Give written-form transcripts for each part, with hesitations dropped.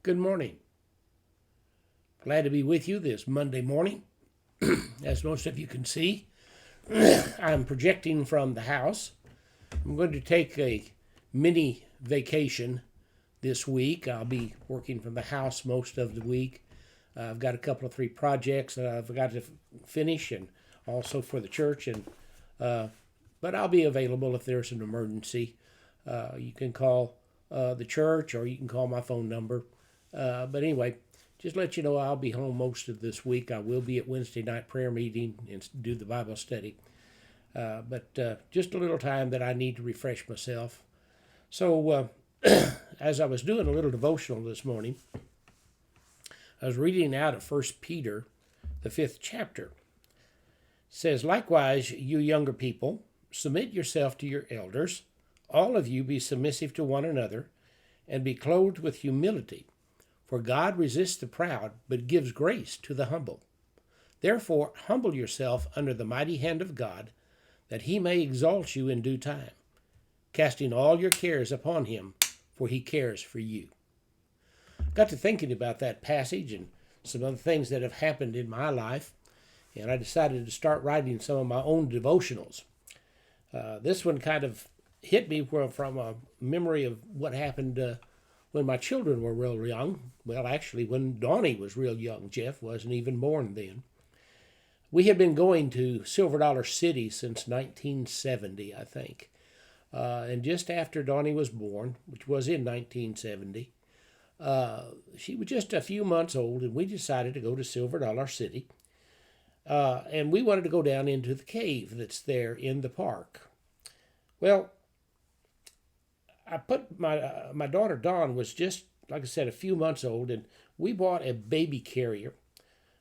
Good morning. Glad to be with you this Monday morning. As most of you can see, I'm projecting from the house. I'm going to take a mini vacation this week. I'll be working from the house most of the week. I've got a couple of three projects that I've got to finish, and also for the church. But I'll be available if there's an emergency. You can call the church, or you can call my phone number. But anyway, just let you know I'll be home most of this week. I will be at Wednesday night prayer meeting and do the Bible study. But just a little time that I need to refresh myself. So as I was doing a little devotional this morning, I was reading out of 1 Peter, the 5th chapter. It says, "Likewise, you younger people, submit yourself to your elders. All of you be submissive to one another, and be clothed with humility. For God resists the proud, but gives grace to the humble. Therefore, humble yourself under the mighty hand of God, that he may exalt you in due time, casting all your cares upon him, for he cares for you." Got to thinking about that passage and some other things that have happened in my life, and I decided to start writing some of my own devotionals. This one kind of hit me from a memory of what happened when my children were real young. Well, actually, when Donnie was real young. Jeff wasn't even born then. We had been going to Silver Dollar City since 1970, I think. And just after Donnie was born, which was in 1970, she was just a few months old, and we decided to go to Silver Dollar City. And we wanted to go down into the cave that's there in the park. Well, I put my daughter Dawn was just, like I said, a few months old, and we bought a baby carrier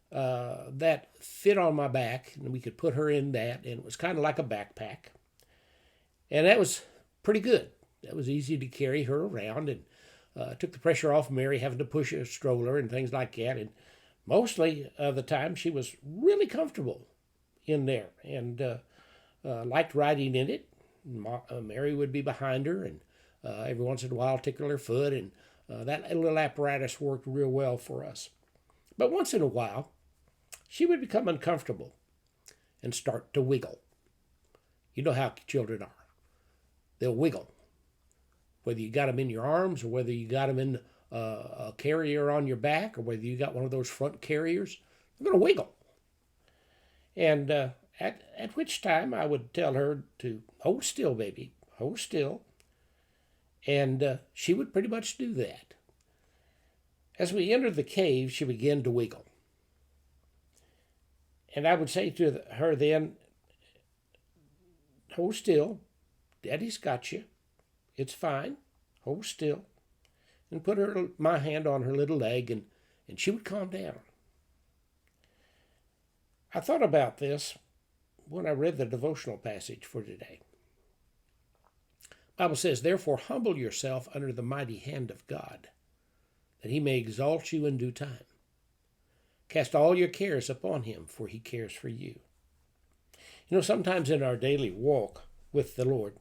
that fit on my back, and we could put her in that, and it was kind of like a backpack. And that was pretty good. That was easy to carry her around, and took the pressure off Mary having to push a stroller and things like that. And mostly of the time, she was really comfortable in there, and liked riding in it. Mary would be behind her, and every once in a while tickle her foot, and that little apparatus worked real well for us. But once in a while, she would become uncomfortable and start to wiggle. You know how children are. They'll wiggle. Whether you got them in your arms, or whether you got them in a carrier on your back, or whether you got one of those front carriers, they're going to wiggle. And at which time I would tell her to hold still, baby, hold still. And she would pretty much do that. As we entered the cave, she began to wiggle. And I would say to her then, "Hold still. Daddy's got you. It's fine. Hold still." And put my hand on her little leg, and she would calm down. I thought about this when I read the devotional passage for today. The Bible says, "Therefore humble yourself under the mighty hand of God, that he may exalt you in due time. Cast all your cares upon him, for he cares for you." You know, sometimes in our daily walk with the Lord,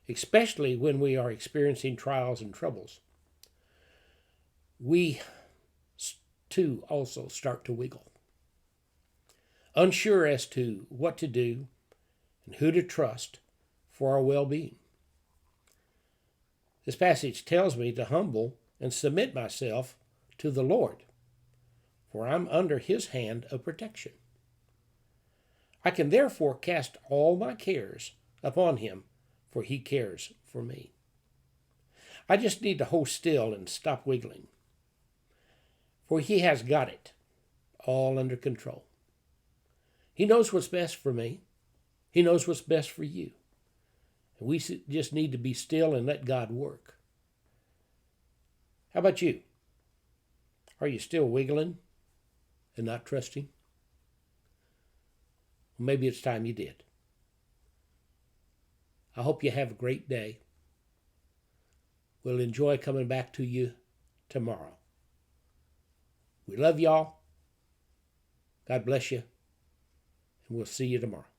especially when we are experiencing trials and troubles, we too also start to wiggle, unsure as to what to do and who to trust for our well-being. This passage tells me to humble and submit myself to the Lord, for I'm under his hand of protection. I can therefore cast all my cares upon him, for he cares for me. I just need to hold still and stop wiggling, for he has got it all under control. He knows what's best for me. He knows what's best for you. And we just need to be still and let God work. How about you? Are you still wiggling and not trusting? Well, maybe it's time you did. I hope you have a great day. We'll enjoy coming back to you tomorrow. We love y'all. God bless you. And we'll see you tomorrow.